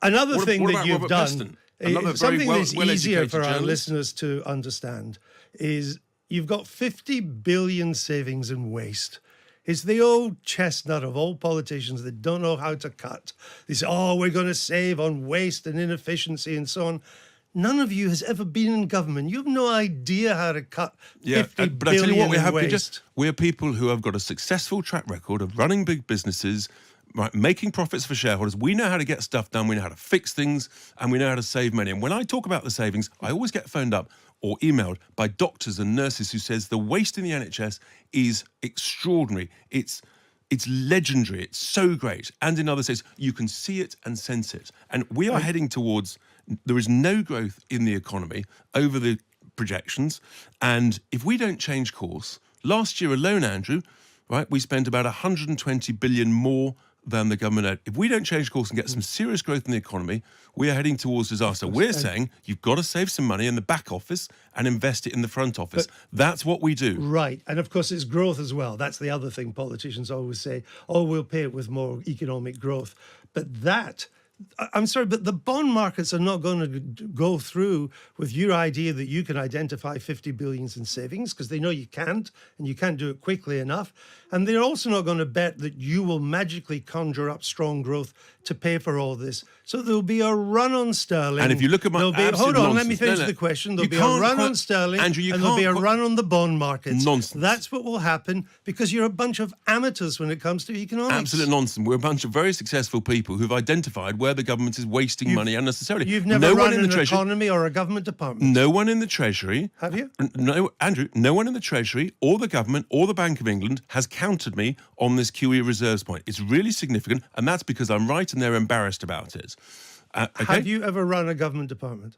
Another thing that you've Robert done, Preston? Another something very that's easier for our journalist. listeners to understand, is you've got 50 billion savings in waste. It's the old chestnut of all politicians that don't know how to cut. They say, oh, we're going to save on waste and inefficiency and so on. None of you has ever been in government. You have no idea how to cut 50 but I tell you billion what, we in have. waste. We're people who have got a successful track record of running big businesses, right, making profits for shareholders. We know how to get stuff done. We know how to fix things, and we know how to save money. And when I talk about the savings, I always get phoned up or emailed by doctors and nurses who says the waste in the NHS is extraordinary. It's legendary. It's so great. And in other states, you can see it and sense it. And we are heading towards, there is no growth in the economy over the projections. And if we don't change course, last year alone, Andrew, right, we spent about 120 billion more than the government had. If we don't change course and get some serious growth in the economy, we are heading towards disaster. We're saying you've got to save some money in the back office and invest it in the front office. That's what we do. Right. And of course, it's growth as well. That's the other thing politicians always say, oh, we'll pay it with more economic growth. But that... I'm sorry, but the bond markets are not going to go through with your idea that you can identify 50 billions in savings, because they know you can't, and you can't do it quickly enough. And they're also not going to bet that you will magically conjure up strong growth to pay for all this. So there'll be a run on sterling. And if you look at my hold on, let me finish the question. There'll be a run on sterling, Andrew, and there'll be a run on the bond markets. Nonsense. That's what will happen, because you're a bunch of amateurs when it comes to economics. Absolute nonsense. We're a bunch of very successful people who've identified where the government is wasting money unnecessarily. You've never run an economy or a government department. No one in the Treasury. Have you? No, Andrew, no one in the Treasury or the government or the Bank of England has countered me on this QE reserves point. It's really significant, and that's because I'm right and they're embarrassed about it. Okay? Have you ever run a government department?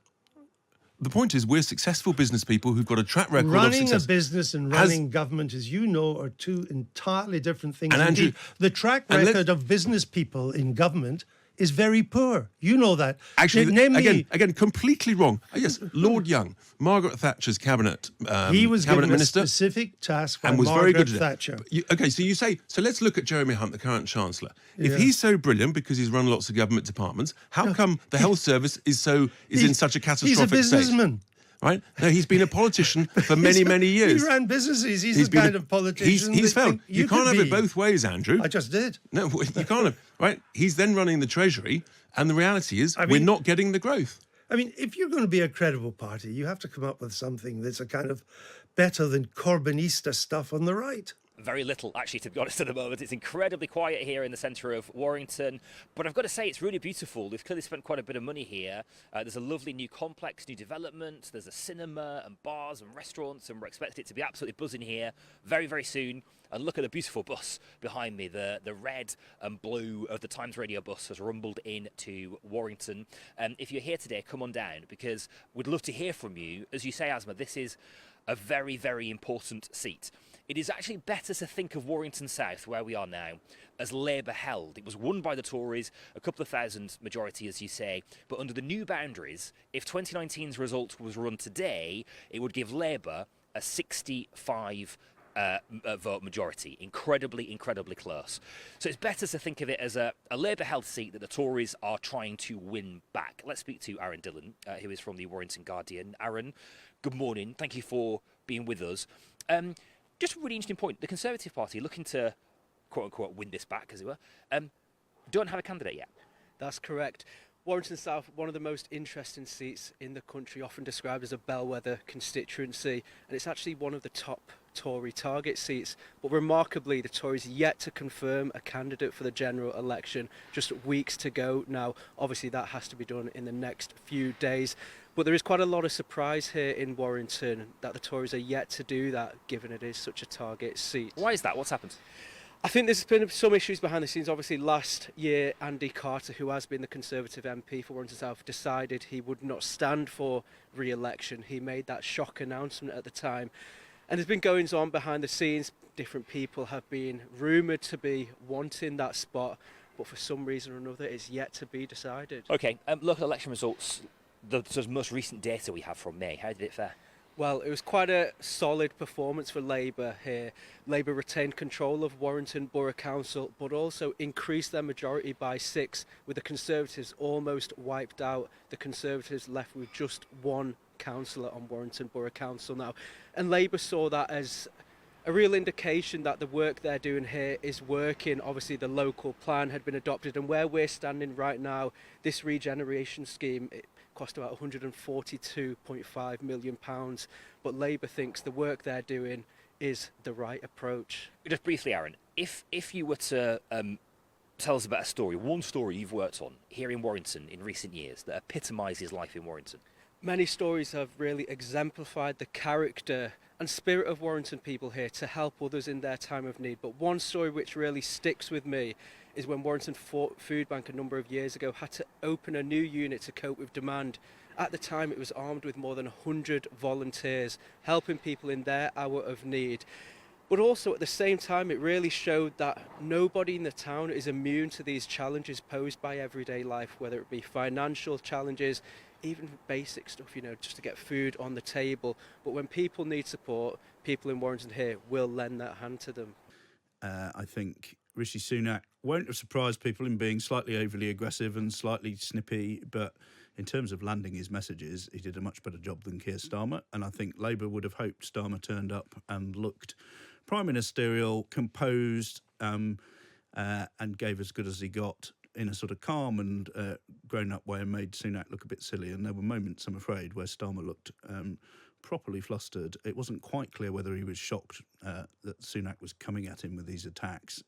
The point is, we're successful business people who've got a track record of success. Running a business and running government, as you know, are two entirely different things. And Andrew, indeed. The track record of business people in government is very poor. You know that. Actually, again, completely wrong. Yes, Lord Young, Margaret Thatcher's cabinet he was cabinet given minister, a specific task by and was Margaret very good at Thatcher. Okay, so you say, so let's look at Jeremy Hunt, the current Chancellor. If he's so brilliant because he's run lots of government departments, how come the health service is in such a catastrophic state? He's a businessman. Right? No, he's been a politician for many, many years. He ran businesses. He's the kind of politician. He's failed. You can't have it both ways, Andrew. I just did. No, you can't have. Right? He's then running the Treasury, and the reality is we're not getting the growth. I mean, if you're going to be a credible party, you have to come up with something that's a kind of better than Corbynista stuff on the right. Very little, actually, to be honest, at the moment. It's incredibly quiet here in the centre of Warrington, but I've got to say it's really beautiful. They've clearly spent quite a bit of money here. There's a lovely new complex, new development. There's a cinema and bars and restaurants, and we're expecting it to be absolutely buzzing here very, very soon. And look at the beautiful bus behind me. The red and blue of the TimesRadio bus has rumbled into Warrington. If you're here today, come on down, because we'd love to hear from you. As you say, Asma, this is a very, very important seat. It is actually better to think of Warrington South, where we are now, as Labour held. It was won by the Tories, a couple of thousand majority, as you say, but under the new boundaries, if 2019's result was run today, it would give Labour a 65 vote majority. Incredibly, incredibly close. So it's better to think of it as a Labour-held seat that the Tories are trying to win back. Let's speak to Aran Dhillon, who is from the Warrington Guardian. Aran, good morning. Thank you for being with us. Just a really interesting point. The Conservative Party, looking to, quote-unquote, win this back, as it were, don't have a candidate yet. That's correct. Warrington South, one of the most interesting seats in the country, often described as a bellwether constituency, and it's actually one of the top Tory target seats. But remarkably, the Tories yet to confirm a candidate for the general election. Just weeks to go now. Obviously, that has to be done in the next few days. But there is quite a lot of surprise here in Warrington that the Tories are yet to do that, given it is such a target seat. Why is that? What's happened? I think there's been some issues behind the scenes. Obviously, last year, Andy Carter, who has been the Conservative MP for Warrington South, decided he would not stand for re-election. He made that shock announcement at the time. And there's been goings on behind the scenes. Different people have been rumoured to be wanting that spot, but for some reason or another, it's yet to be decided. OK, local election results, the most recent data we have from May, how did it fare? Well, it was quite a solid performance for Labour here. Labour retained control of Warrington Borough Council, but also increased their majority by 6, with the Conservatives almost wiped out. The Conservatives left with just one councillor on Warrington Borough Council now. And Labour saw that as a real indication that the work they're doing here is working. Obviously, the local plan had been adopted, and where we're standing right now, this regeneration scheme, it cost about £142.5 million, but Labour thinks the work they're doing is the right approach. Just briefly, Aaron, if you were to tell us about a story, one story you've worked on here in Warrington in recent years that epitomises life in Warrington. Many stories have really exemplified the character and spirit of Warrington people here to help others in their time of need. But one story which really sticks with me is when Warrington Food Bank a number of years ago had to open a new unit to cope with demand. At the time, it was armed with more than 100 volunteers, helping people in their hour of need. But also at the same time, it really showed that nobody in the town is immune to these challenges posed by everyday life, whether it be financial challenges, even basic stuff, just to get food on the table. But when people need support, people in Warrington here will lend that hand to them. I think Rishi Sunak won't have surprised people in being slightly overly aggressive and slightly snippy, but in terms of landing his messages, he did a much better job than Keir Starmer. And I think Labour would have hoped Starmer turned up and looked prime ministerial, composed, and gave as good as he got in a sort of calm and grown-up way, and made Sunak look a bit silly. And there were moments, I'm afraid, where Starmer looked properly flustered. It wasn't quite clear whether he was shocked that Sunak was coming at him with these attacks,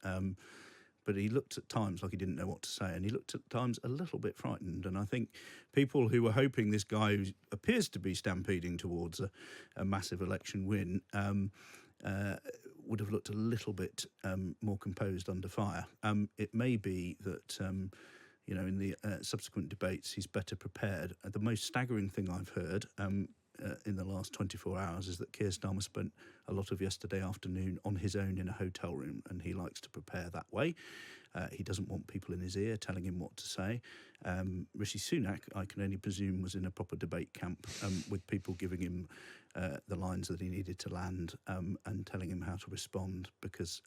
but he looked at times like he didn't know what to say, and he looked at times a little bit frightened. And I think people who were hoping this guy, who appears to be stampeding towards a massive election win, would have looked a little bit more composed under fire. It may be that, in the subsequent debates, he's better prepared. The most staggering thing I've heard in the last 24 hours is that Keir Starmer spent a lot of yesterday afternoon on his own in a hotel room, and he likes to prepare that way. He doesn't want people in his ear telling him what to say. Rishi Sunak, I can only presume, was in a proper debate camp with people giving him the lines that he needed to land and telling him how to respond, because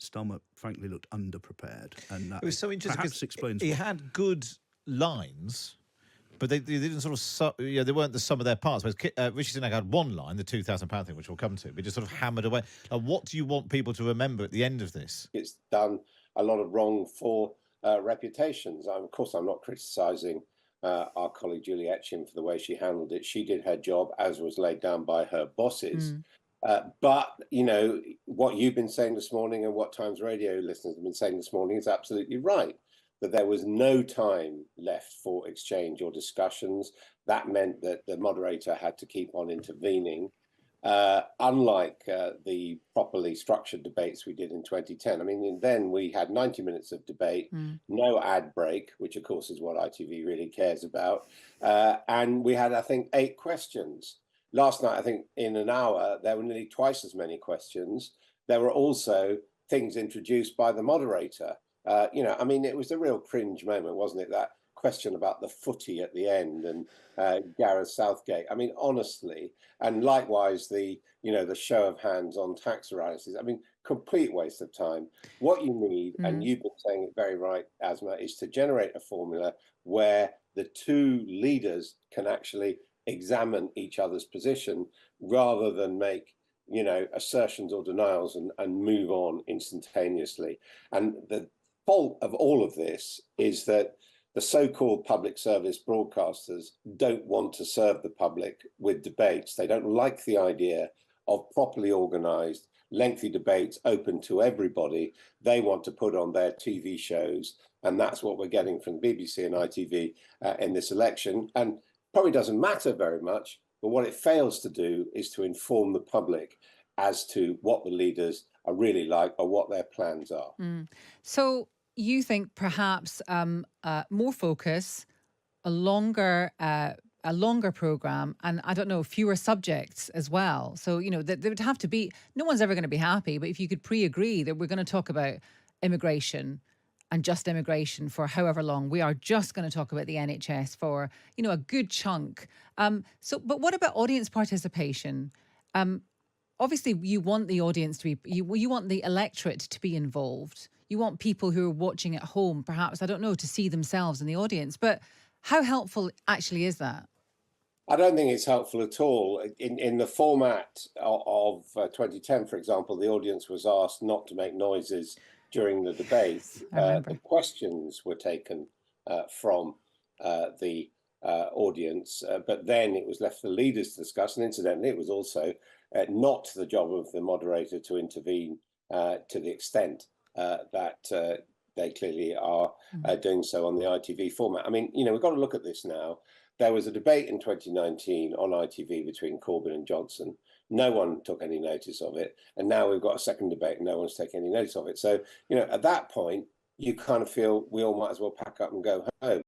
Starmer, frankly, looked underprepared. And it was so interesting perhaps explains he had good lines, but they didn't sort of, they weren't the sum of their parts. Whereas Rishi Sunak had one line, the £2,000 thing, which we'll come to, but just sort of hammered away. What do you want people to remember at the end of this? It's done a lot of wrong for reputations. Of course, I'm not criticising our colleague Julie Etcham for the way she handled it. She did her job as was laid down by her bosses. But, what you've been saying this morning and what TimesRadio listeners have been saying this morning is absolutely right, that there was no time left for exchange or discussions. That meant that the moderator had to keep on intervening, unlike the properly structured debates we did in 2010. I mean, then we had 90 minutes of debate, no ad break, which of course is what ITV really cares about. And we had, I think, 8 questions. Last night, I think in an hour, there were nearly twice as many questions. There were also things introduced by the moderator. It was a real cringe moment, wasn't it? That question about the footy at the end and Gareth Southgate. I mean, honestly, and likewise the show of hands on tax rises. I mean, complete waste of time. What you need, and you've been saying it very right, Asma, is to generate a formula where the two leaders can actually examine each other's position rather than make assertions or denials and move on instantaneously. And the fault of all of this is that the so-called public service broadcasters don't want to serve the public with debates. They don't like the idea of properly organised, lengthy debates open to everybody. They want to put on their TV shows, and that's what we're getting from BBC and ITV in this election. And probably doesn't matter very much, but what it fails to do is to inform the public as to what the leaders are really like or what their plans are. So you think perhaps more focus, a longer programme, and I don't know, fewer subjects as well. So, there would have to be, no one's ever going to be happy, but if you could pre-agree that we're going to talk about immigration and just immigration for however long. We are just going to talk about the NHS for, a good chunk. But what about audience participation? Obviously, you want the audience to be, you want the electorate to be involved. You want people who are watching at home, perhaps, I don't know, to see themselves in the audience. But how helpful actually is that? I don't think it's helpful at all. In the format of 2010, for example, the audience was asked not to make noises during the debate. The questions were taken from the audience, but then it was left for the leaders to discuss. And incidentally, it was also not the job of the moderator to intervene to the extent that they clearly are doing so on the ITV format. I mean, we've got to look at this now. There was a debate in 2019 on ITV between Corbyn and Johnson. No one took any notice of it. And now we've got a second debate and no one's taking any notice of it. So, at that point, you kind of feel we all might as well pack up and go home.